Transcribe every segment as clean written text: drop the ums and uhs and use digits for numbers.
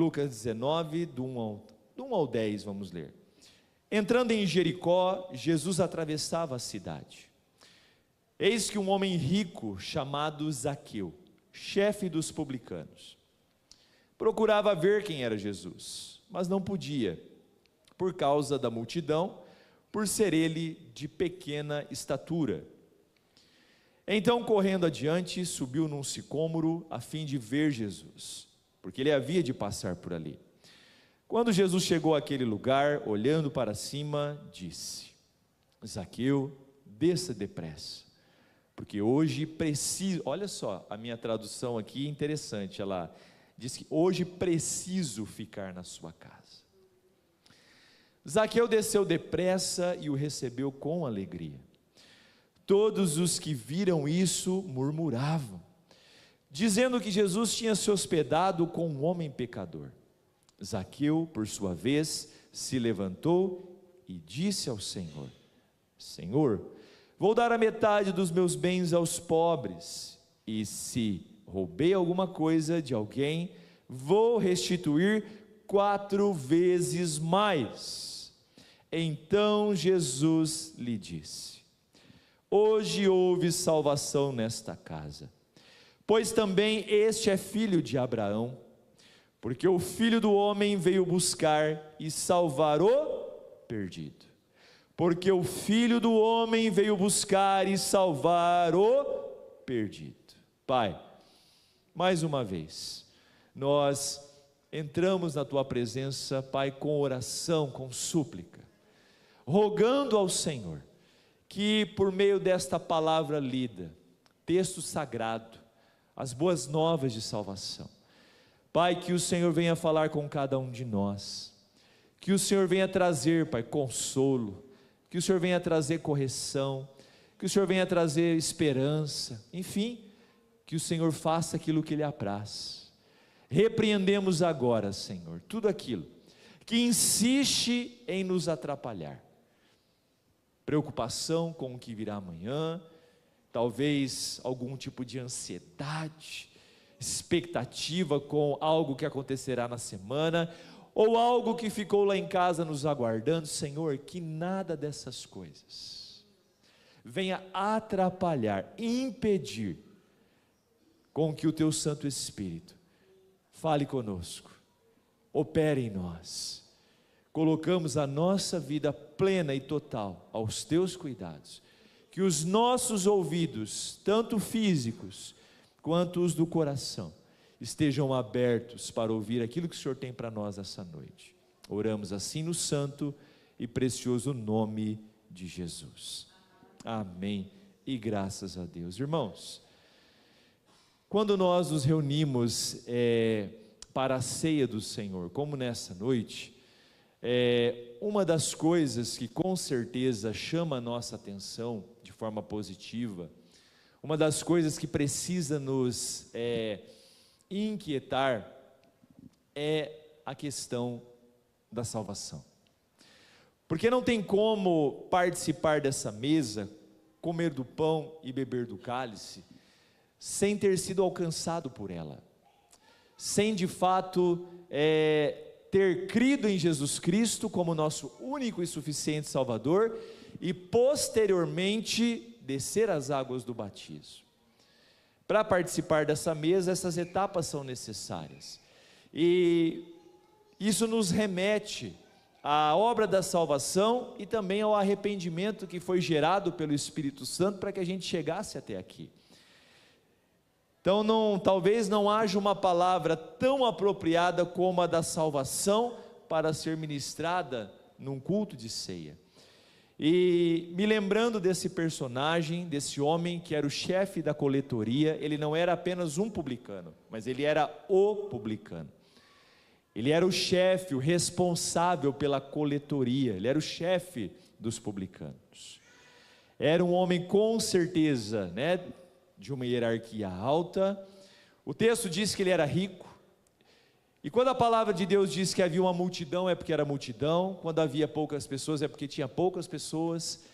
Lucas 19, do 1 ao 10, vamos ler. Entrando em Jericó, Jesus atravessava a cidade. Eis que um homem rico, chamado Zaqueu, chefe dos publicanos, procurava ver quem era Jesus, mas não podia, por causa da multidão, por ser ele de pequena estatura. Então, correndo adiante, subiu num sicômoro, a fim de ver Jesus, porque ele havia de passar por ali. Quando Jesus chegou àquele lugar, olhando para cima, disse: Zaqueu, desça depressa, porque hoje preciso. Olha só, a minha tradução aqui é interessante, ela diz que hoje preciso ficar na sua casa. Zaqueu desceu depressa e o recebeu com alegria. Todos os que viram isso murmuravam, dizendo que Jesus tinha se hospedado com um homem pecador. Zaqueu, por sua vez, se levantou e disse ao Senhor: Senhor, vou dar a metade dos meus bens aos pobres, e se roubei alguma coisa de alguém, vou restituir 4 vezes mais. Então Jesus lhe disse: hoje houve salvação nesta casa, pois também este é filho de Abraão, porque o Filho do Homem veio buscar e salvar o perdido. Porque o Filho do Homem veio buscar e salvar o perdido. Pai, mais uma vez, nós entramos na Tua presença, Pai, com oração, com súplica, rogando ao Senhor, que por meio desta palavra lida, texto sagrado, as boas novas de salvação, Pai, que o Senhor venha falar com cada um de nós, que o Senhor venha trazer, Pai, consolo, que o Senhor venha trazer correção, que o Senhor venha trazer esperança, enfim, que o Senhor faça aquilo que lhe apraz. Repreendemos agora, Senhor, tudo aquilo que insiste em nos atrapalhar, preocupação com o que virá amanhã, talvez algum tipo de ansiedade, expectativa com algo que acontecerá na semana, ou algo que ficou lá em casa nos aguardando. Senhor, que nada dessas coisas venha atrapalhar, impedir com que o Teu Santo Espírito fale conosco, opere em nós. Colocamos a nossa vida plena e total aos Teus cuidados, que os nossos ouvidos, tanto físicos quanto os do coração, estejam abertos para ouvir aquilo que o Senhor tem para nós essa noite. Oramos assim no santo e precioso nome de Jesus. Amém e graças a Deus. Irmãos, quando nós nos reunimos para a ceia do Senhor, como nessa noite, uma das coisas que com certeza chama a nossa atenção de forma positiva, uma das coisas que precisa nos inquietar é a questão da salvação. Porque não tem como participar dessa mesa, comer do pão e beber do cálice, sem ter sido alcançado por ela, sem de fato ter crido em Jesus Cristo como nosso único e suficiente Salvador, e posteriormente descer as águas do batismo. Para participar dessa mesa, essas etapas são necessárias, e isso nos remete à obra da salvação e também ao arrependimento que foi gerado pelo Espírito Santo para que a gente chegasse até aqui. Então talvez não haja uma palavra tão apropriada como a da salvação para ser ministrada num culto de ceia. E me lembrando desse personagem, desse homem que era o chefe da coletoria, ele não era apenas um publicano, mas ele era o publicano. Ele era o chefe, o responsável pela coletoria, ele era o chefe dos publicanos. Era um homem com certeza, de uma hierarquia alta. O texto diz que ele era rico, e quando a palavra de Deus diz que havia uma multidão, é porque era multidão. Quando havia poucas pessoas, é porque tinha poucas pessoas.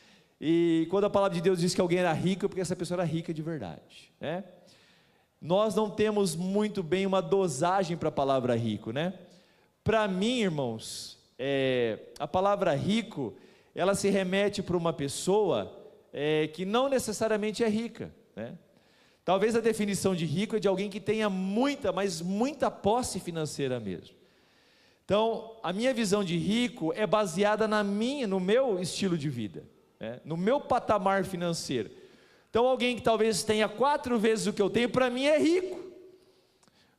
E quando a palavra de Deus diz que alguém era rico, é porque essa pessoa era rica de verdade, Nós não temos muito bem uma dosagem para a palavra rico, Para mim, irmãos, a palavra rico, ela se remete para uma pessoa que não necessariamente é rica, né? Talvez a definição de rico é de alguém que tenha muita, mas muita posse financeira mesmo. Então, a minha visão de rico é baseada no meu estilo de vida, né? No meu patamar financeiro. Então, alguém que talvez tenha 4 vezes o que eu tenho, para mim é rico,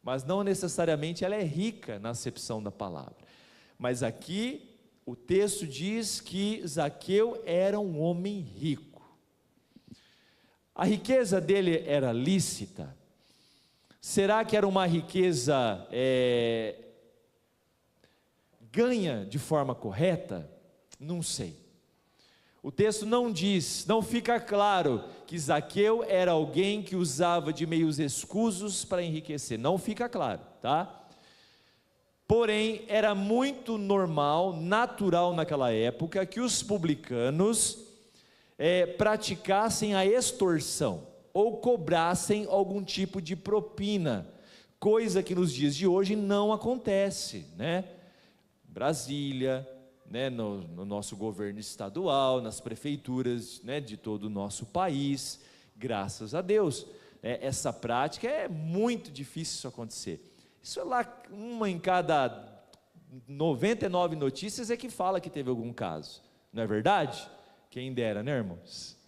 mas não necessariamente ela é rica na acepção da palavra. Mas aqui o texto diz que Zaqueu era um homem rico. A riqueza dele era lícita? Será que era uma riqueza ganha de forma correta? Não sei. O texto não diz, não fica claro que Zaqueu era alguém que usava de meios escusos para enriquecer, não fica claro, tá? Porém, era muito normal, natural naquela época, que os publicanos praticassem a extorsão, ou cobrassem algum tipo de propina, coisa que nos dias de hoje não acontece, né? Brasília, né, no nosso governo estadual, nas prefeituras, né, de todo o nosso país, graças a Deus, essa prática é muito difícil isso acontecer. Isso é lá, uma em cada 99 notícias é que fala que teve algum caso, não é verdade? Quem dera, né, irmãos?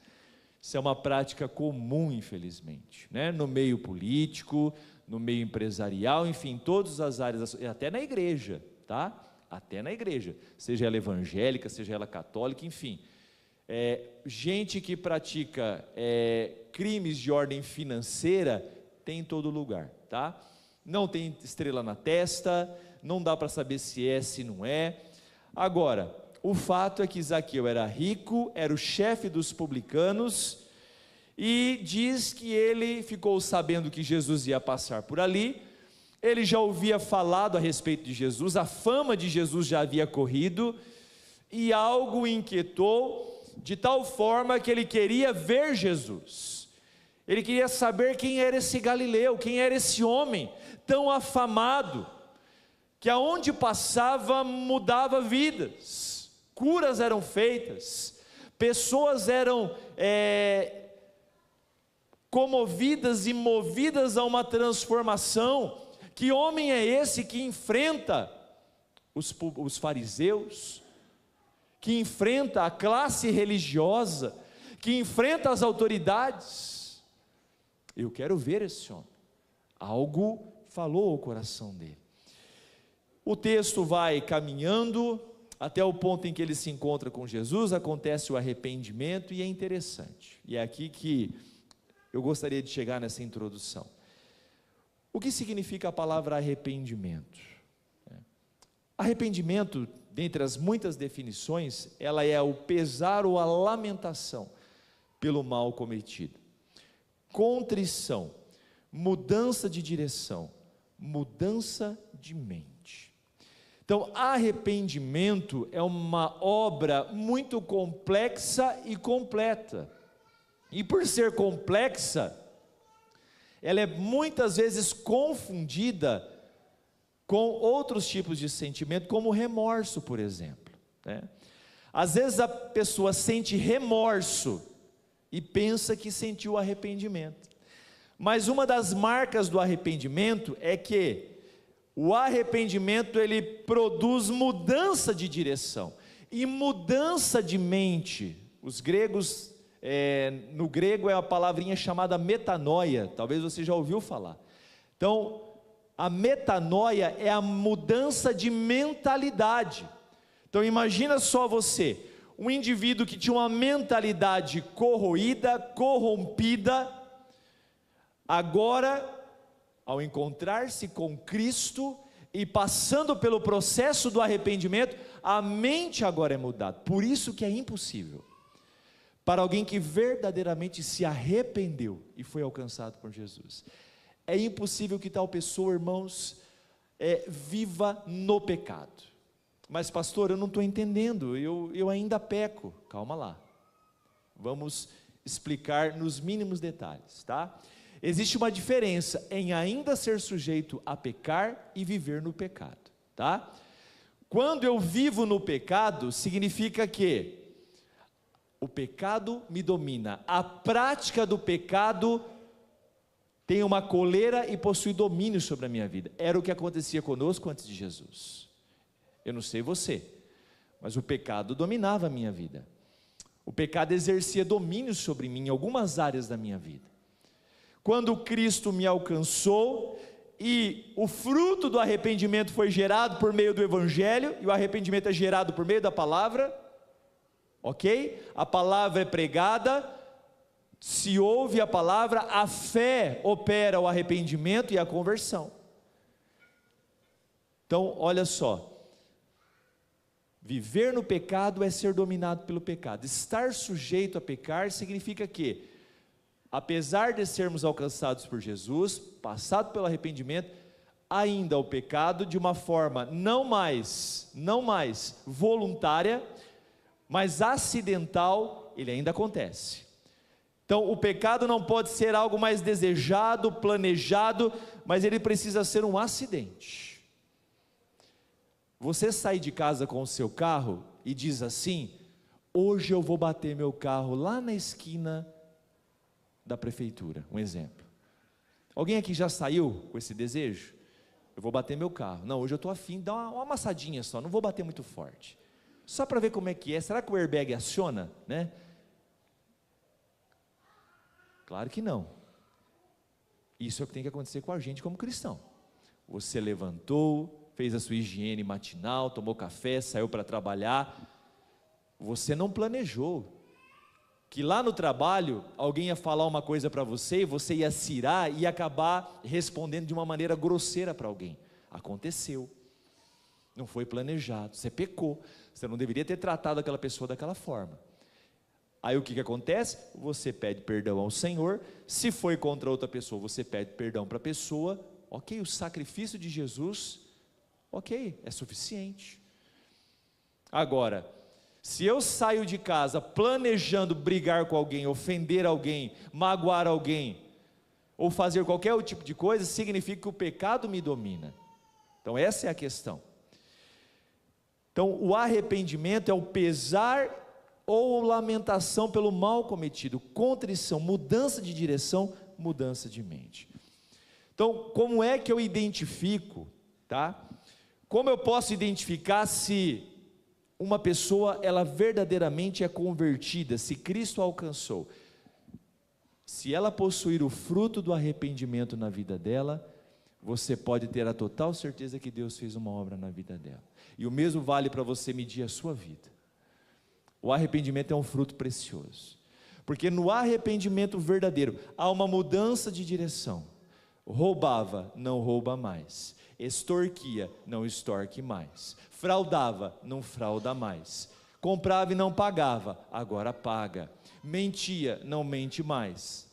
Isso é uma prática comum, infelizmente, né? No meio político, no meio empresarial, enfim, todas as áreas, até na igreja, tá? Até na igreja, seja ela evangélica, seja ela católica, enfim, gente que pratica crimes de ordem financeira tem em todo lugar, tá? Não tem estrela na testa, não dá para saber se é, se não é. Agora, o fato é que Zaqueu era rico, era o chefe dos publicanos, e diz que ele ficou sabendo que Jesus ia passar por ali. Ele já ouvia falado a respeito de Jesus, a fama de Jesus já havia corrido, e algo o inquietou, de tal forma que ele queria ver Jesus, ele queria saber quem era esse Galileu, quem era esse homem tão afamado, que aonde passava mudava vidas, curas eram feitas, pessoas eram comovidas e movidas a uma transformação. Que homem é esse que enfrenta os fariseus, que enfrenta a classe religiosa, que enfrenta as autoridades? Eu quero ver esse homem. Algo falou ao coração dele. O texto vai caminhando até o ponto em que ele se encontra com Jesus, acontece o arrependimento, e é interessante, e é aqui que eu gostaria de chegar nessa introdução. O que significa a palavra arrependimento? Arrependimento, dentre as muitas definições, ela é o pesar ou a lamentação pelo mal cometido. Contrição, mudança de direção, mudança de mente. Então, arrependimento é uma obra muito complexa e completa. E por ser complexa, ela é muitas vezes confundida com outros tipos de sentimento, como remorso, por exemplo, né? Às vezes a pessoa sente remorso e pensa que sentiu arrependimento, mas uma das marcas do arrependimento é que o arrependimento ele produz mudança de direção e mudança de mente. Os gregos, no grego é a palavrinha chamada metanoia, talvez você já ouviu falar. Então, a metanoia é a mudança de mentalidade. Então imagina só você, um indivíduo que tinha uma mentalidade corroída, corrompida, agora, ao encontrar-se com Cristo e passando pelo processo do arrependimento, a mente agora é mudada. Por isso que é impossível para alguém que verdadeiramente se arrependeu e foi alcançado por Jesus, é impossível que tal pessoa, irmãos, viva no pecado. Mas pastor, eu não estou entendendo, eu ainda peco. Calma lá, vamos explicar nos mínimos detalhes, tá? Existe uma diferença em ainda ser sujeito a pecar e viver no pecado. tá? Quando eu vivo no pecado, significa que o pecado me domina, a prática do pecado tem uma coleira e possui domínio sobre a minha vida. Era o que acontecia conosco antes de Jesus. Eu não sei você, mas o pecado dominava a minha vida. O pecado exercia domínio sobre mim em algumas áreas da minha vida. Quando Cristo me alcançou e o fruto do arrependimento foi gerado por meio do Evangelho, e o arrependimento é gerado por meio da palavra, ok? A palavra é pregada, se ouve a palavra, a fé opera o arrependimento e a conversão. Então, olha só, viver no pecado é ser dominado pelo pecado. Estar sujeito a pecar significa que, apesar de sermos alcançados por Jesus, passado pelo arrependimento, ainda o pecado de uma forma não mais voluntária, mas acidental, ele ainda acontece. Então o pecado não pode ser algo mais desejado, planejado, mas ele precisa ser um acidente. Você sai de casa com o seu carro e diz assim: hoje eu vou bater meu carro lá na esquina da prefeitura, um exemplo. Alguém aqui já saiu com esse desejo? Eu vou bater meu carro. Não, hoje eu estou afim de dar uma amassadinha só, não vou bater muito forte, só para ver como é que é. Será que o airbag aciona, né? Claro que não. Isso é o que tem que acontecer com a gente como cristão. Você levantou, fez a sua higiene matinal, tomou café, saiu para trabalhar, você não planejou que lá no trabalho alguém ia falar uma coisa para você e você ia cirar e ia acabar respondendo de uma maneira grosseira para alguém. Aconteceu, não foi planejado, você pecou, você não deveria ter tratado aquela pessoa daquela forma. Aí o que acontece? Você pede perdão ao Senhor. Se foi contra outra pessoa, você pede perdão para a pessoa. Ok, o sacrifício de Jesus, ok, é suficiente. Agora, se eu saio de casa planejando brigar com alguém, ofender alguém, magoar alguém, ou fazer qualquer outro tipo de coisa, significa que o pecado me domina. Então essa é a questão. Então o arrependimento é o pesar ou lamentação pelo mal cometido, contrição, mudança de direção, mudança de mente. Então, como é que eu identifico, tá? Como eu posso identificar se uma pessoa, ela verdadeiramente é convertida, se Cristo a alcançou? Se ela possuir o fruto do arrependimento na vida dela, você pode ter a total certeza que Deus fez uma obra na vida dela. E o mesmo vale para você medir a sua vida. O arrependimento é um fruto precioso, porque no arrependimento verdadeiro, há uma mudança de direção. Roubava, não rouba mais. Extorquia, não extorque mais. Fraudava, não frauda mais. Comprava e não pagava, agora paga. Mentia, não mente mais.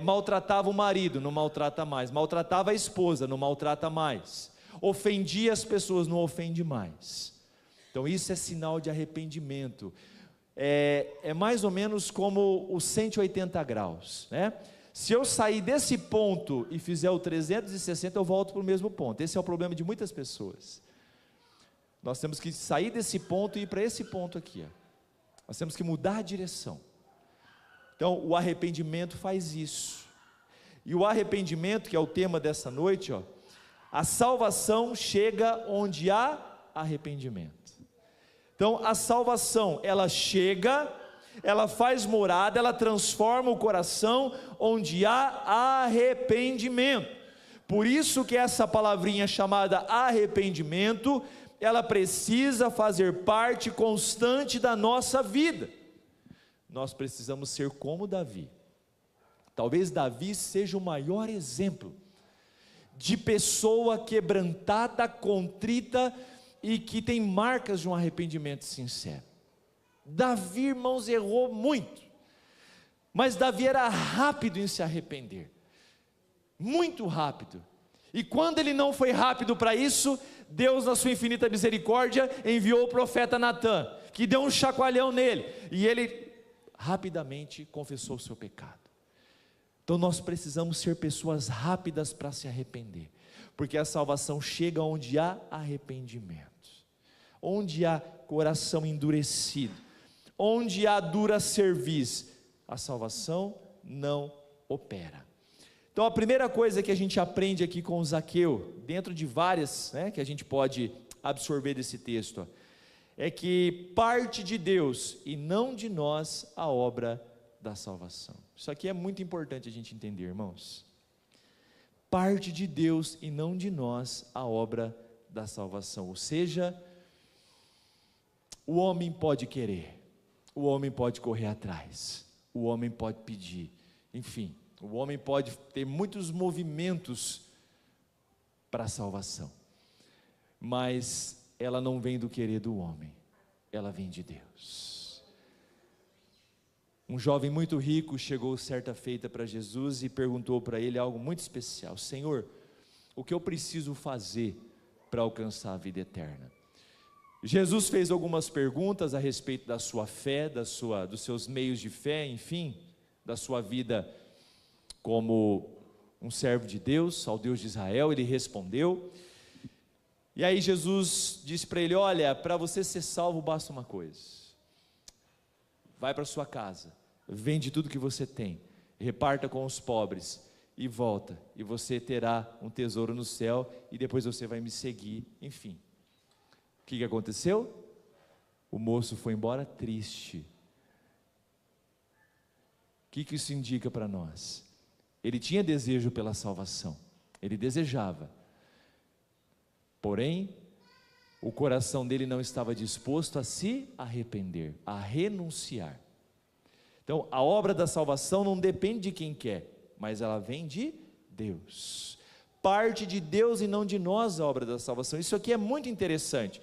Maltratava o marido, não maltrata mais. Maltratava a esposa, não maltrata mais. Ofendia as pessoas, não ofende mais. Então isso é sinal de arrependimento. É mais ou menos como os 180 graus, né? Se eu sair desse ponto e fizer o 360, eu volto para o mesmo ponto. Esse é o problema de muitas pessoas. Nós temos que sair desse ponto e ir para esse ponto aqui, ó. Nós temos que mudar a direção. Então o arrependimento faz isso. E o arrependimento, que é o tema dessa noite, ó, a salvação chega onde há arrependimento. Então a salvação, ela chega, ela faz morada, ela transforma o coração onde há arrependimento. Por isso que essa palavrinha chamada arrependimento, ela precisa fazer parte constante da nossa vida. Nós precisamos ser como Davi. Talvez Davi seja o maior exemplo de pessoa quebrantada, contrita e que tem marcas de um arrependimento sincero. Davi, irmãos, errou muito, mas Davi era rápido em se arrepender, muito rápido. E quando ele não foi rápido para isso, Deus, na sua infinita misericórdia, enviou o profeta Natã, que deu um chacoalhão nele, e ele rapidamente confessou o seu pecado. Então nós precisamos ser pessoas rápidas para se arrepender, porque a salvação chega onde há arrependimento, onde há coração endurecido, onde há dura cerviz, a salvação não opera. Então a primeira coisa que a gente aprende aqui com Zaqueu, dentro de várias, que a gente pode absorver desse texto, é que parte de Deus e não de nós a obra da salvação. Isso aqui é muito importante a gente entender, irmãos. Parte de Deus e não de nós a obra da salvação. Ou seja, o homem pode querer, o homem pode correr atrás, o homem pode pedir, enfim, o homem pode ter muitos movimentos para a salvação, mas ela não vem do querer do homem, ela vem de Deus. Um jovem muito rico chegou certa feita para Jesus e perguntou para ele algo muito especial: Senhor, o que eu preciso fazer para alcançar a vida eterna? Jesus fez algumas perguntas a respeito da sua fé, dos seus meios de fé, enfim, da sua vida como um servo de Deus, ao Deus de Israel. Ele respondeu, e aí Jesus disse para ele: olha, para você ser salvo basta uma coisa, vai para sua casa, vende tudo que você tem, reparta com os pobres e volta, e você terá um tesouro no céu, e depois você vai me seguir. Enfim, o que aconteceu? O moço foi embora triste. O que isso indica para nós? Ele tinha desejo pela salvação, ele desejava, porém o coração dele não estava disposto a se arrepender, a renunciar. Então a obra da salvação não depende de quem quer, mas ela vem de Deus. Parte de Deus e não de nós a obra da salvação. Isso aqui é muito interessante,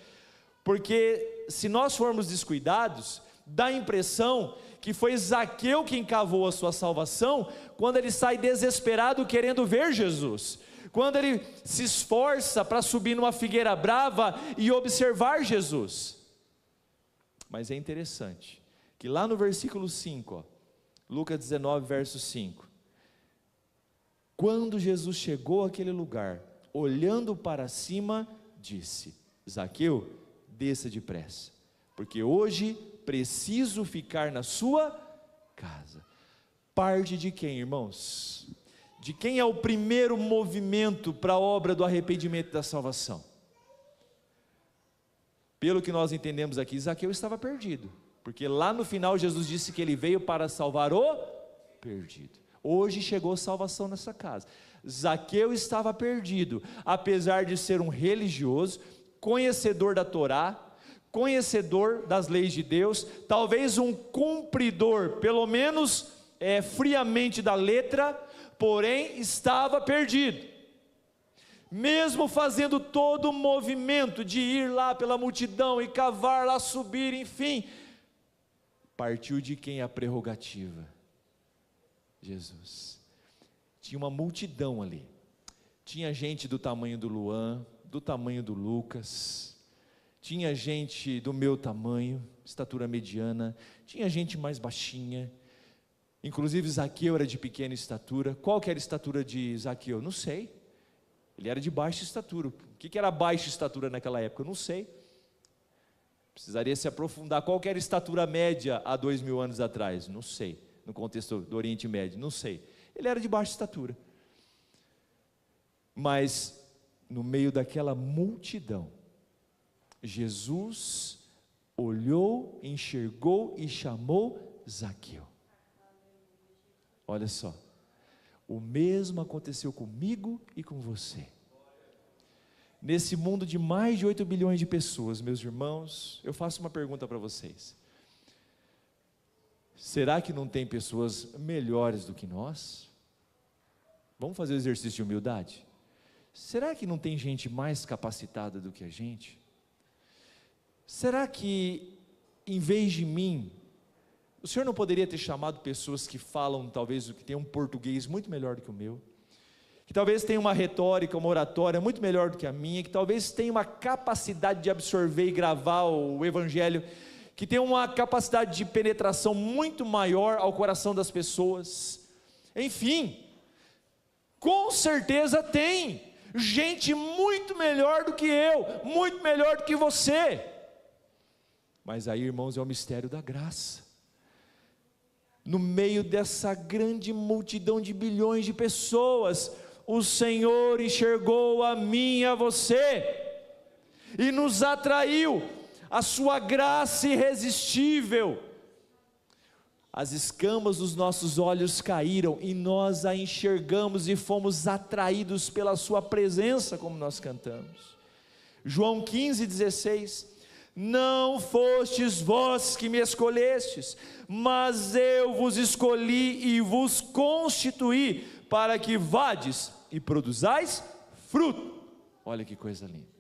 porque se nós formos descuidados, dá a impressão que foi Zaqueu quem cavou a sua salvação, quando ele sai desesperado querendo ver Jesus, quando ele se esforça para subir numa figueira brava e observar Jesus. Mas é interessante que lá no versículo 5, Lucas 19 verso 5, quando Jesus chegou àquele lugar, olhando para cima, disse: Zaqueu, desça depressa, porque hoje preciso ficar na sua casa. Parte de quem, irmãos? De quem é o primeiro movimento para a obra do arrependimento da salvação? Pelo que nós entendemos aqui, Zaqueu estava perdido, porque lá no final Jesus disse que ele veio para salvar o perdido. Hoje chegou salvação nessa casa. Zaqueu estava perdido, apesar de ser um religioso, conhecedor da Torá, conhecedor das leis de Deus, talvez um cumpridor, pelo menos friamente da letra, porém estava perdido. Mesmo fazendo todo o movimento de ir lá pela multidão e cavar lá, subir, enfim, partiu de quem a prerrogativa? Jesus. Tinha uma multidão ali, tinha gente do tamanho do Luan, do tamanho do Lucas, tinha gente do meu tamanho, estatura mediana, tinha gente mais baixinha, inclusive Zaqueu era de pequena estatura. Qual que era a estatura de Zaqueu? Não sei, ele era de baixa estatura. O que era baixa estatura naquela época? Eu não sei, precisaria se aprofundar. Qual que era a estatura média há 2000 anos atrás? Não sei, no contexto do Oriente Médio, não sei, ele era de baixa estatura, mas no meio daquela multidão, Jesus olhou, enxergou e chamou Zaqueu. Olha só, o mesmo aconteceu comigo e com você. Nesse mundo de mais de 8 bilhões de pessoas, meus irmãos, eu faço uma pergunta para vocês: será que não tem pessoas melhores do que nós? Vamos fazer o exercício de humildade? Será que não tem gente mais capacitada do que a gente? Será que, em vez de mim, o Senhor não poderia ter chamado pessoas que falam, talvez, que tem um português muito melhor do que o meu, que talvez tenha uma retórica, uma oratória muito melhor do que a minha, que talvez tenha uma capacidade de absorver e gravar o Evangelho, que tem uma capacidade de penetração muito maior ao coração das pessoas? Enfim, com certeza tem gente muito melhor do que eu, muito melhor do que você. Mas aí, irmãos, é o mistério da graça. No meio dessa grande multidão de bilhões de pessoas, o Senhor enxergou a mim e a você, e nos atraiu, a sua graça irresistível. As escamas dos nossos olhos caíram, e nós a enxergamos e fomos atraídos pela sua presença, como nós cantamos. João 15:16, não fostes vós que me escolhestes, mas eu vos escolhi e vos constituí, para que vades e produzais fruto. Olha que coisa linda.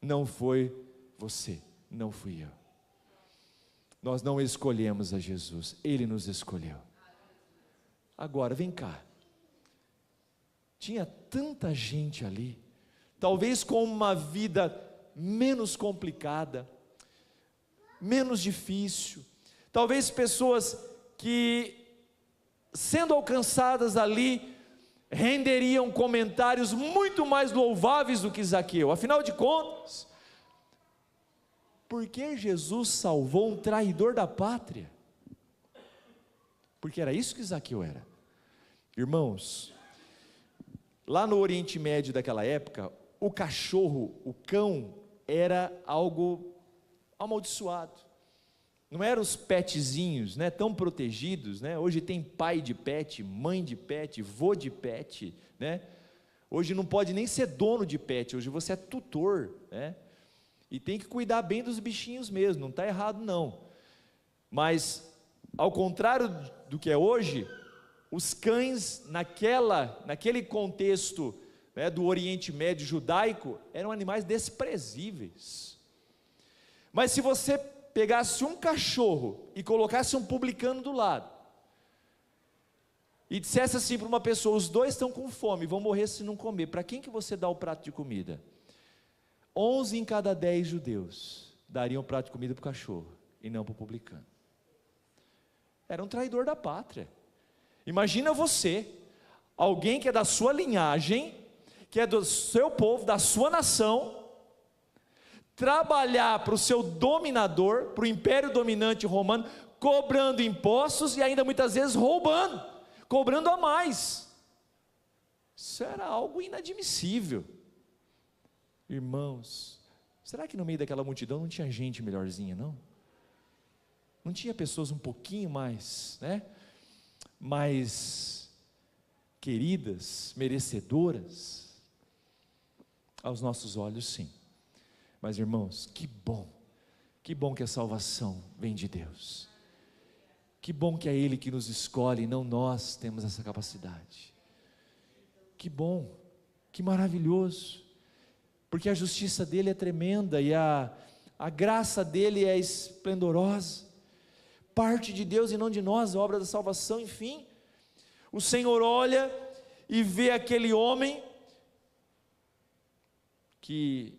Não foi você, não fui eu. Nós não escolhemos a Jesus, Ele nos escolheu. Agora, vem cá. Tinha tanta gente ali, talvez com uma vida menos complicada, menos difícil, talvez pessoas que, sendo alcançadas ali, renderiam comentários muito mais louváveis do que Zaqueu. Afinal de contas, por que Jesus salvou um traidor da pátria? Porque era isso que Zaqueu era. Irmãos, lá no Oriente Médio daquela época, o cachorro, o cão, era algo amaldiçoado. Não eram os petzinhos, né, tão protegidos, né? Hoje tem pai de pet, mãe de pet, vô de pet, né? Hoje não pode nem ser dono de pet, hoje você é tutor, né? E tem que cuidar bem dos bichinhos mesmo, não está errado não. Mas, ao contrário do que é hoje, os cães naquele contexto, né, do Oriente Médio judaico, eram animais desprezíveis. Mas se você pegasse um cachorro e colocasse um publicano do lado, e dissesse assim para uma pessoa, os dois estão com fome, vão morrer se não comer, para quem que você dá o prato de comida? 11 em cada 10 judeus dariam o prato de comida para o cachorro, e não para o publicano. Era um traidor da pátria. Imagina você, alguém que é da sua linhagem, que é do seu povo, da sua nação, trabalhar para o seu dominador, para o império dominante romano, cobrando impostos e ainda muitas vezes roubando, cobrando a mais. Isso era algo inadmissível. Irmãos, será que no meio daquela multidão não tinha gente melhorzinha, não? Não tinha pessoas um pouquinho mais, né, mais queridas, merecedoras? Aos nossos olhos, sim. Mas, irmãos, que bom que a salvação vem de Deus. Que bom que é Ele que nos escolhe e não nós temos essa capacidade. Que bom, que maravilhoso, porque a justiça dEle é tremenda e a graça dEle é esplendorosa, parte de Deus e não de nós, a obra da salvação. Enfim, o Senhor olha e vê aquele homem que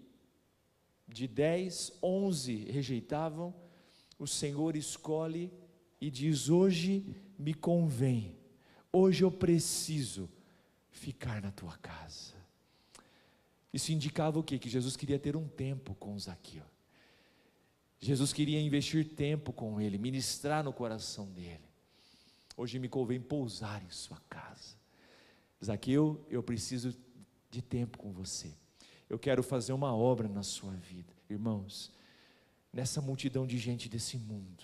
de 10, 11 rejeitavam, o Senhor escolhe e diz, hoje me convém, hoje eu preciso ficar na tua casa. Isso indicava o quê? Que Jesus queria ter um tempo com Zaqueu. Jesus queria investir tempo com ele, ministrar no coração dele. Hoje me convém pousar em sua casa. Zaqueu, eu preciso de tempo com você. Eu quero fazer uma obra na sua vida. Irmãos, nessa multidão de gente desse mundo,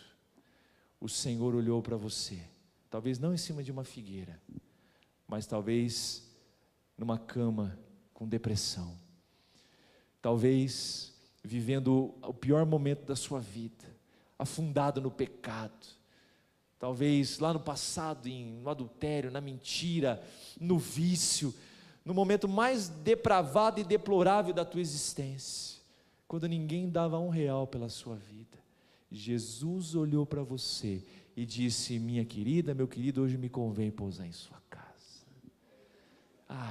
o Senhor olhou para você, talvez não em cima de uma figueira, mas talvez numa cama com depressão, talvez vivendo o pior momento da sua vida, afundado no pecado, talvez lá no passado, no adultério, na mentira, no vício, no momento mais depravado e deplorável da tua existência, quando ninguém dava R$1 pela sua vida, Jesus olhou para você e disse, minha querida, meu querido, hoje me convém pousar em sua casa.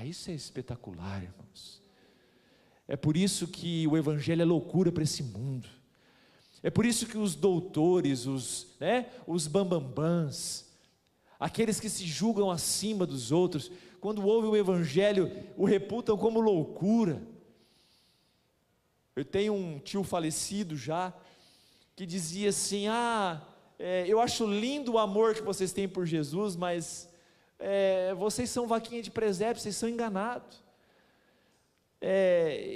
Isso é espetacular, irmãos. É por isso que o Evangelho é loucura para esse mundo. É por isso que os doutores, os bambambãs, aqueles que se julgam acima dos outros, quando ouvem o Evangelho, o reputam como loucura. Eu tenho um tio falecido já, que dizia assim: eu acho lindo o amor que vocês têm por Jesus, mas vocês são vaquinha de presépio, vocês são enganados.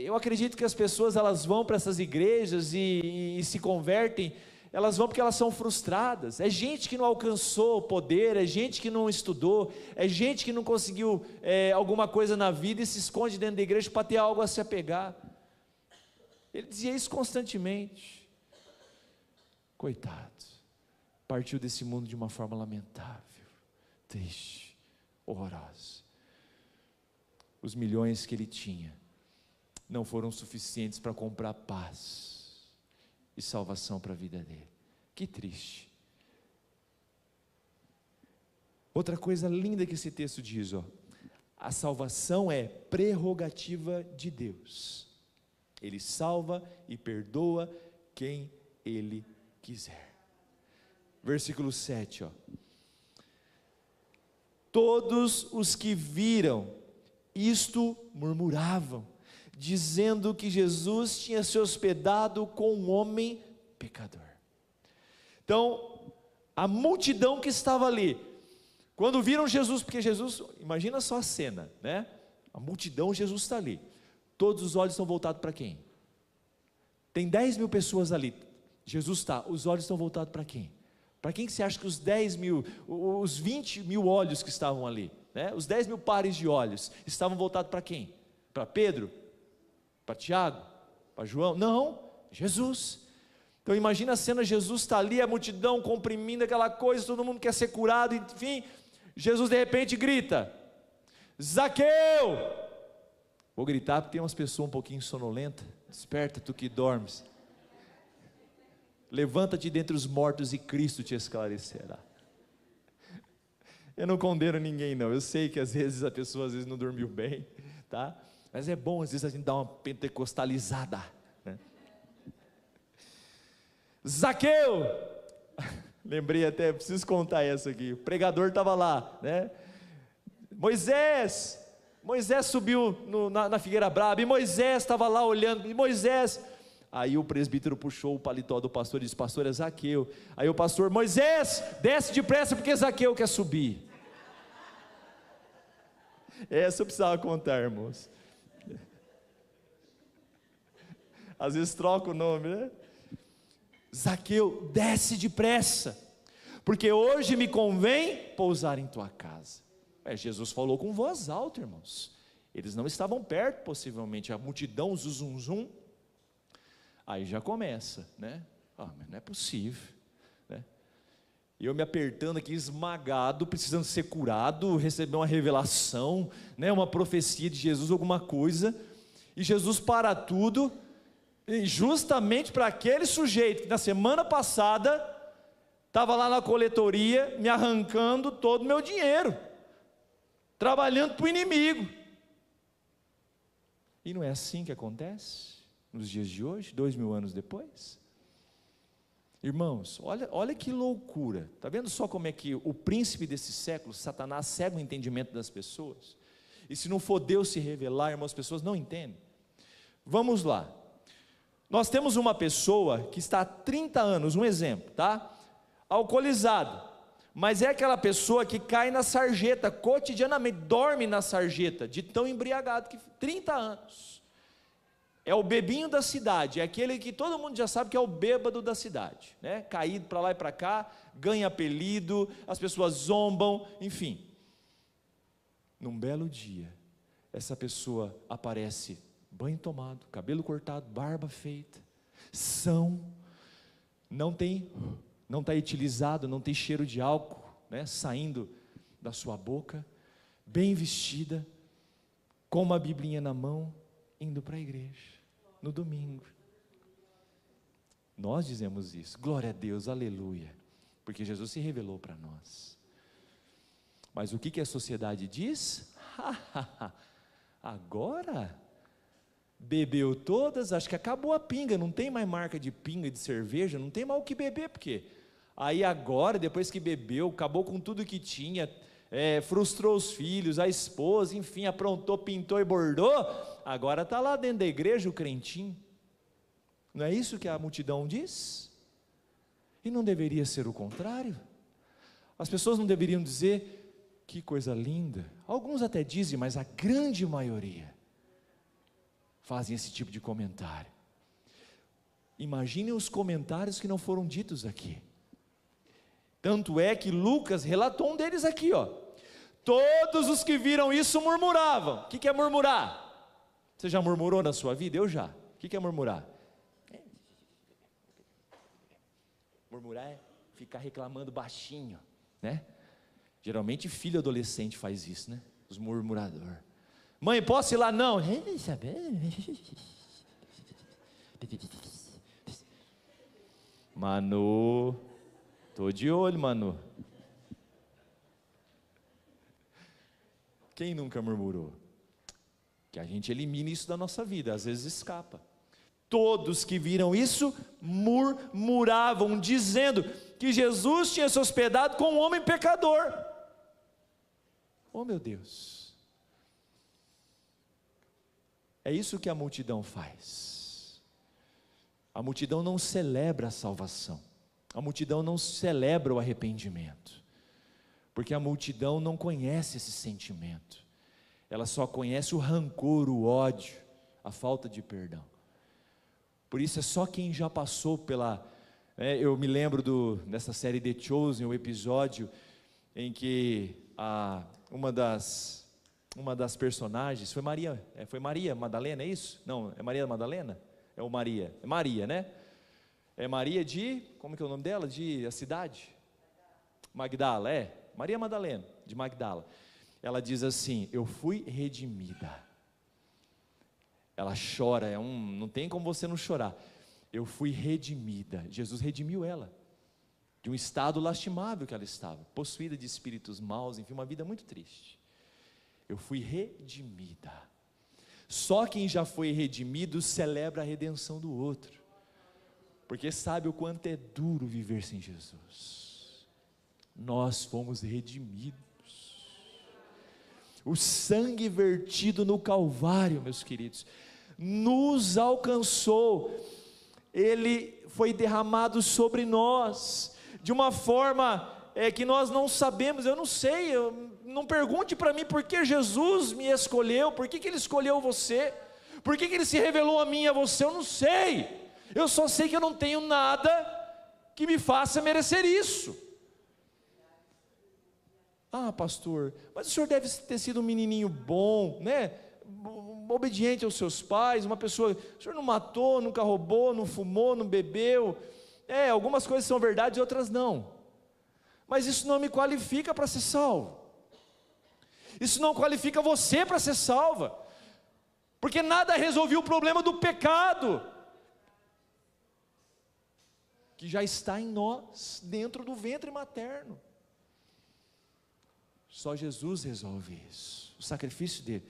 Eu acredito que as pessoas, elas vão para essas igrejas e se convertem, elas vão porque elas são frustradas. É gente que não alcançou o poder, é gente que não estudou, é gente que não conseguiu alguma coisa na vida e se esconde dentro da igreja para ter algo a se apegar. Ele dizia isso constantemente. Coitado, partiu desse mundo de uma forma lamentável, triste, horrorosa. Os milhões que ele tinha não foram suficientes para comprar paz e salvação para a vida dele. Que triste. Outra coisa linda que esse texto diz, a salvação é prerrogativa de Deus. Ele salva e perdoa quem Ele quiser. Versículo 7, todos os que viram isto murmuravam, dizendo que Jesus tinha se hospedado com um homem pecador. Então, a multidão que estava ali, quando viram Jesus, porque Jesus, imagina só a cena, né? A multidão, Jesus está ali, todos os olhos estão voltados para quem? Tem 10 mil pessoas ali, Jesus está, os olhos estão voltados para quem? Para quem que você acha que os 10 mil, os 20 mil olhos que estavam ali, né? Os 10 mil pares de olhos, estavam voltados para quem? Para Pedro? Para Tiago? Para João? Não, Jesus. Então imagina a cena, Jesus está ali, a multidão comprimindo aquela coisa, todo mundo quer ser curado, enfim, Jesus de repente grita: Zaqueu! Vou gritar porque tem umas pessoas um pouquinho sonolentas. Desperta, tu que dormes, levanta-te dentre os mortos e Cristo te esclarecerá. Eu não condeno ninguém não, eu sei que às vezes a pessoa às vezes não dormiu bem, tá? Mas é bom às vezes a gente dar uma pentecostalizada, né? Zaqueu! Lembrei até, preciso contar essa aqui, o pregador estava lá, né? Moisés subiu na Figueira Braba, e Moisés estava lá olhando, e Moisés, aí o presbítero puxou o paletó do pastor e disse: pastor, é Zaqueu. Aí o pastor: Moisés, desce depressa porque Zaqueu quer subir. Essa eu precisava contar, irmãos. Às vezes troca o nome, né? Zaqueu, desce depressa, porque hoje me convém pousar em tua casa. Jesus falou com voz alta, irmãos. Eles não estavam perto, possivelmente, a multidão, zum. Aí já começa, né? Mas não é possível, né? Eu me apertando aqui, esmagado, precisando ser curado, receber uma revelação, né? Uma profecia de Jesus, alguma coisa, e Jesus para tudo, e justamente para aquele sujeito que na semana passada estava lá na coletoria, me arrancando todo o meu dinheiro, trabalhando para o inimigo. E não é assim que acontece nos dias de hoje, 2000 anos depois? Irmãos, olha que loucura. Está vendo só como é que o príncipe desse século, Satanás, cega o entendimento das pessoas? E se não for Deus se revelar, irmãos, as pessoas não entendem. Vamos lá. Nós temos uma pessoa que está há 30 anos, um exemplo, tá? Alcoolizado, mas é aquela pessoa que cai na sarjeta cotidianamente, dorme na sarjeta, de tão embriagado que 30 anos. É o bebinho da cidade, é aquele que todo mundo já sabe que é o bêbado da cidade, né? Caído para lá e para cá, ganha apelido, as pessoas zombam, enfim. Num belo dia, essa pessoa aparece, banho tomado, cabelo cortado, barba feita, não está etilizado, não tem cheiro de álcool, né, saindo da sua boca, bem vestida, com uma biblinha na mão, indo para a igreja, no domingo. Nós dizemos isso, glória a Deus, aleluia, porque Jesus se revelou para nós. Mas o que a sociedade diz? Agora bebeu todas, acho que acabou a pinga, não tem mais marca de pinga, de cerveja, não tem mais o que beber, porque Aí agora, depois que bebeu, acabou com tudo que tinha, frustrou os filhos, a esposa, enfim, aprontou, pintou e bordou, agora está lá dentro da igreja o crentinho. Não é isso que a multidão diz? E não deveria ser o contrário? As pessoas não deveriam dizer, que coisa linda. Alguns até dizem, mas a grande maioria fazem esse tipo de comentário. Imaginem os comentários que não foram ditos aqui. Tanto é que Lucas relatou um deles aqui, ó. Todos os que viram isso murmuravam. O que é murmurar? Você já murmurou na sua vida? Eu já. O que é murmurar? Murmurar é ficar reclamando baixinho, né? Geralmente filho adolescente faz isso, né? Os murmuradores. Mãe, posso ir lá? Não. Manu, tô de olho, Manu. Quem nunca murmurou? Que a gente elimine isso da nossa vida, às vezes escapa. Todos que viram isso murmuravam, dizendo que Jesus tinha se hospedado com um homem pecador. Oh meu Deus! É isso que a multidão faz. A multidão não celebra a salvação, a multidão não celebra o arrependimento, porque a multidão não conhece esse sentimento, ela só conhece o rancor, o ódio, a falta de perdão. Por isso é só quem já passou pela... eu me lembro dessa série The Chosen, o episódio em que uma das personagens, foi Maria Madalena, é isso? Não, é Maria Madalena? É Maria, né? É Maria como que é o nome dela? A cidade? Magdala, Maria Madalena, de Magdala. Ela diz assim, eu fui redimida. Ela chora, não tem como você não chorar. Eu fui redimida. Jesus redimiu ela de um estado lastimável que ela estava, possuída de espíritos maus, enfim, uma vida muito triste. Eu fui redimida. Só quem já foi redimido celebra a redenção do outro, porque sabe o quanto é duro viver sem Jesus. Nós fomos redimidos. O sangue vertido no Calvário, meus queridos, nos alcançou. Ele foi derramado sobre nós de uma forma que nós não sabemos. Eu não sei, não pergunte para mim por que Jesus me escolheu, por que Ele escolheu você, por que Ele se revelou a mim e a você, eu não sei. Eu só sei que eu não tenho nada que me faça merecer isso. Ah, pastor, mas o senhor deve ter sido um menininho bom, né? Obediente aos seus pais, uma pessoa, o senhor não matou, nunca roubou, não fumou, não bebeu. Algumas coisas são verdade e outras não. Mas isso não me qualifica para ser salvo. Isso não qualifica você para ser salva. Porque nada resolveu o problema do pecado, que já está em nós, dentro do ventre materno. Só Jesus resolve isso, o sacrifício dele.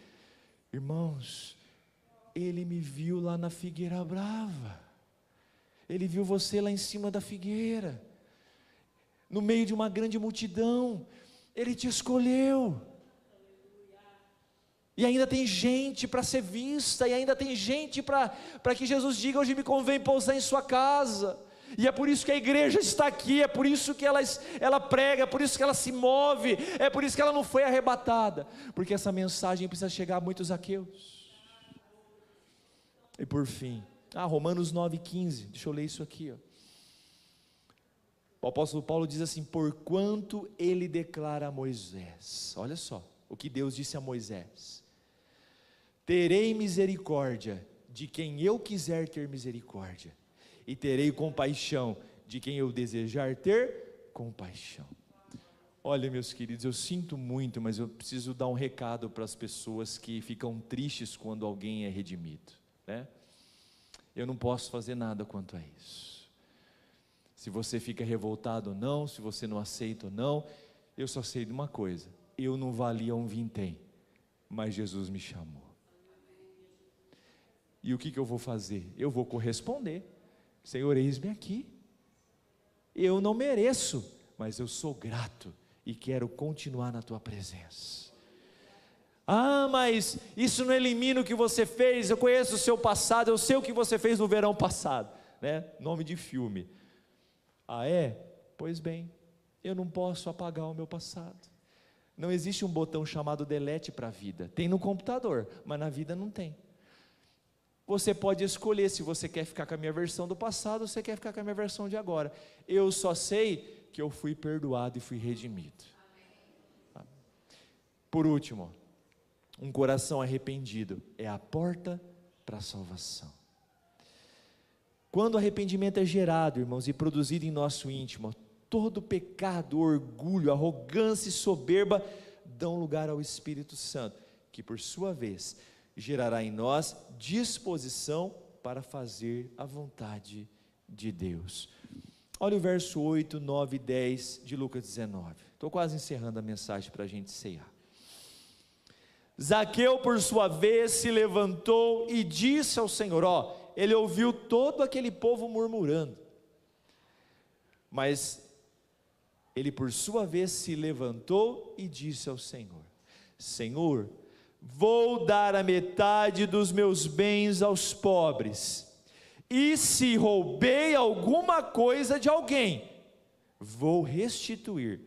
Irmãos, Ele me viu lá na figueira brava, Ele viu você lá em cima da figueira, no meio de uma grande multidão, Ele te escolheu, e ainda tem gente para ser vista, e ainda tem gente para que Jesus diga, hoje me convém pousar em sua casa. E é por isso que a igreja está aqui, é por isso que ela prega, é por isso que ela se move, é por isso que ela não foi arrebatada, porque essa mensagem precisa chegar a muitos aqueus. E por fim, Romanos 9,15, deixa eu ler isso aqui, ó. O apóstolo Paulo diz assim, porquanto ele declara a Moisés, olha só, o que Deus disse a Moisés, terei misericórdia de quem eu quiser ter misericórdia, e terei compaixão de quem eu desejar ter compaixão. Olha, meus queridos, eu sinto muito, mas eu preciso dar um recado para as pessoas que ficam tristes quando alguém é redimido, né? Eu não posso fazer nada quanto a isso. Se você fica revoltado ou não, se você não aceita ou não, eu só sei de uma coisa, eu não valia um vintém, mas Jesus me chamou. E o que eu vou fazer? Eu vou corresponder. Senhor, eis-me aqui. eu não mereço, mas eu sou grato e quero continuar na tua presença. Ah, mas isso não elimina o que você fez, eu conheço o seu passado, eu sei o que você fez no verão passado, né? Nome de filme. Ah, é? Pois bem, eu não posso apagar o meu passado. Não existe um botão chamado delete para a vida. Tem no computador, mas na vida não tem. Você pode escolher se você quer ficar com a minha versão do passado ou você quer ficar com a minha versão de agora. Eu só sei que eu fui perdoado e fui redimido. Por último, um coração arrependido é a porta para a salvação. Quando o arrependimento é gerado, irmãos, e produzido em nosso íntimo, todo pecado, orgulho, arrogância e soberba dão lugar ao Espírito Santo, que por sua vez gerará em nós disposição para fazer a vontade de Deus. Olha o verso 8, 9 e 10 de Lucas 19. Estou quase encerrando a mensagem para a gente ceiar. Zaqueu, por sua vez, se levantou e disse ao Senhor, ele ouviu todo aquele povo murmurando, mas ele por sua vez se levantou e disse ao Senhor, Senhor, vou dar a metade dos meus bens aos pobres, e se roubei alguma coisa de alguém, vou restituir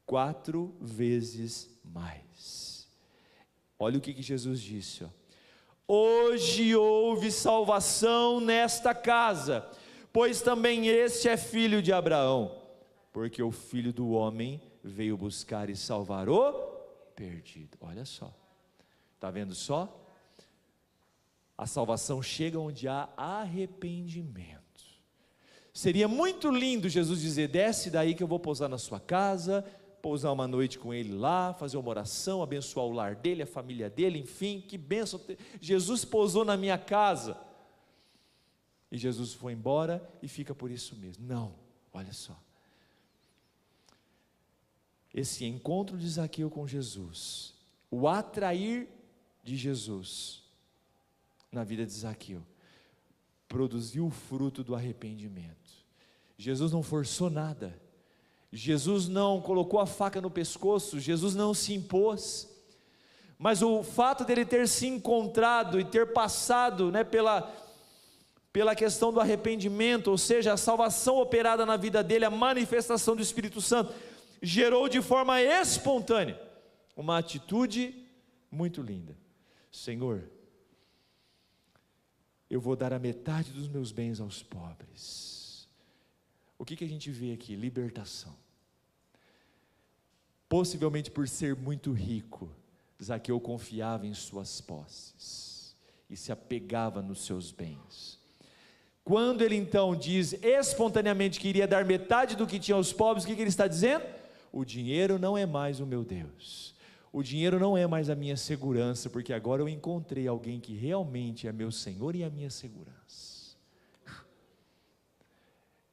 4 vezes mais. Olha o que Jesus disse, hoje houve salvação nesta casa, pois também este é filho de Abraão, porque o Filho do Homem veio buscar e salvar o perdido. Olha só, está vendo só? A salvação chega onde há arrependimento. Seria muito lindo Jesus dizer, desce daí que eu vou pousar na sua casa, pousar uma noite com ele lá, fazer uma oração, abençoar o lar dele, a família dele, enfim, que bênção, Jesus pousou na minha casa, e Jesus foi embora e fica por isso mesmo. Não, olha só, esse encontro de Zaqueu com Jesus, o atrair de Jesus na vida de Zaqueu, produziu o fruto do arrependimento. Jesus não forçou nada, Jesus não colocou a faca no pescoço, Jesus não se impôs, mas o fato dele ter se encontrado e ter passado, pela questão do arrependimento, ou seja, a salvação operada na vida dele, a manifestação do Espírito Santo, gerou de forma espontânea uma atitude muito linda. Senhor, eu vou dar a metade dos meus bens aos pobres. O que a gente vê aqui? Libertação. Possivelmente por ser muito rico, Zaqueu confiava em suas posses e se apegava nos seus bens. Quando ele então diz espontaneamente que iria dar metade do que tinha aos pobres, o que ele está dizendo? O dinheiro não é mais o meu Deus, o dinheiro não é mais a minha segurança, porque agora eu encontrei alguém que realmente é meu Senhor e a minha segurança.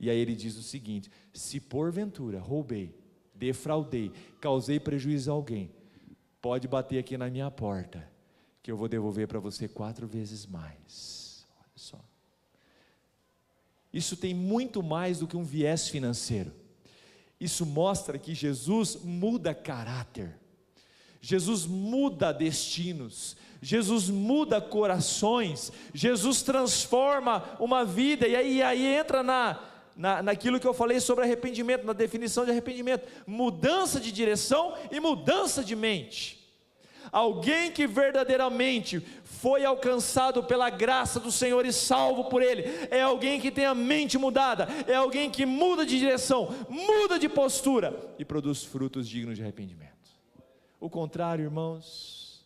E aí ele diz o seguinte, se porventura roubei, defraudei, causei prejuízo a alguém, pode bater aqui na minha porta, que eu vou devolver para você 4 vezes mais. Olha só, isso tem muito mais do que um viés financeiro, isso mostra que Jesus muda caráter, Jesus muda destinos, Jesus muda corações, Jesus transforma uma vida, e aí entra naquilo que eu falei sobre arrependimento, na definição de arrependimento, mudança de direção e mudança de mente. Alguém que verdadeiramente foi alcançado pela graça do Senhor e salvo por Ele, é alguém que tem a mente mudada, é alguém que muda de direção, muda de postura e produz frutos dignos de arrependimento. O contrário, irmãos,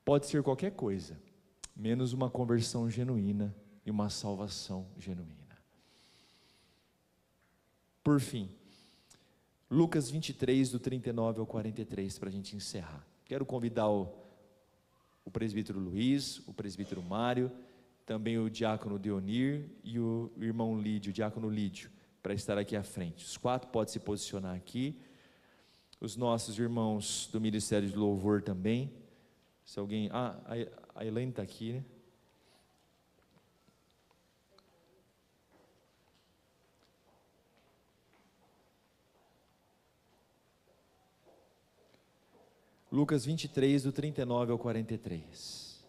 pode ser qualquer coisa, menos uma conversão genuína e uma salvação genuína. Por fim, Lucas 23, do 39 ao 43, para a gente encerrar. Quero convidar o presbítero Luiz, o presbítero Mário, também o diácono Deonir e o irmão Lídio, o diácono Lídio, para estar aqui à frente. Os 4 podem se posicionar aqui. Os nossos irmãos do Ministério de Louvor também. Se alguém... a Elaine está aqui, né? Lucas 23, do 39 ao 43.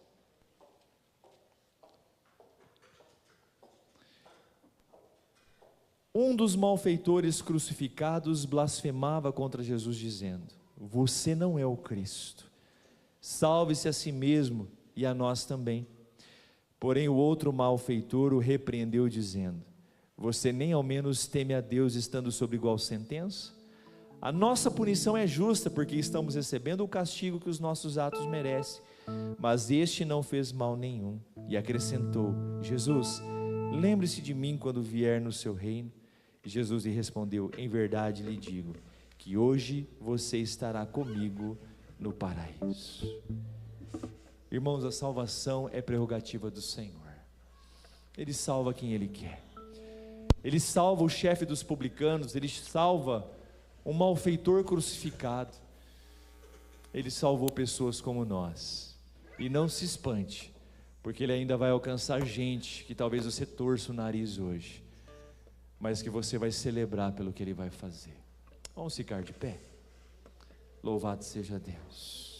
Um dos malfeitores crucificados blasfemava contra Jesus, dizendo: você não é o Cristo, salve-se a si mesmo e a nós também. Porém o outro malfeitor o repreendeu, dizendo: você nem ao menos teme a Deus, estando sob igual sentença? A nossa punição é justa, porque estamos recebendo o castigo que os nossos atos merecem, mas este não fez mal nenhum. E acrescentou: Jesus, lembre-se de mim quando vier no seu reino. E Jesus lhe respondeu: em verdade lhe digo, que hoje você estará comigo no paraíso. Irmãos, a salvação é prerrogativa do Senhor. Ele salva quem Ele quer. Ele salva o chefe dos publicanos, Ele salva um malfeitor crucificado. Ele salvou pessoas como nós. E não se espante, porque Ele ainda vai alcançar gente que talvez você torça o nariz hoje, mas que você vai celebrar pelo que Ele vai fazer. Vamos ficar de pé. Louvado seja Deus.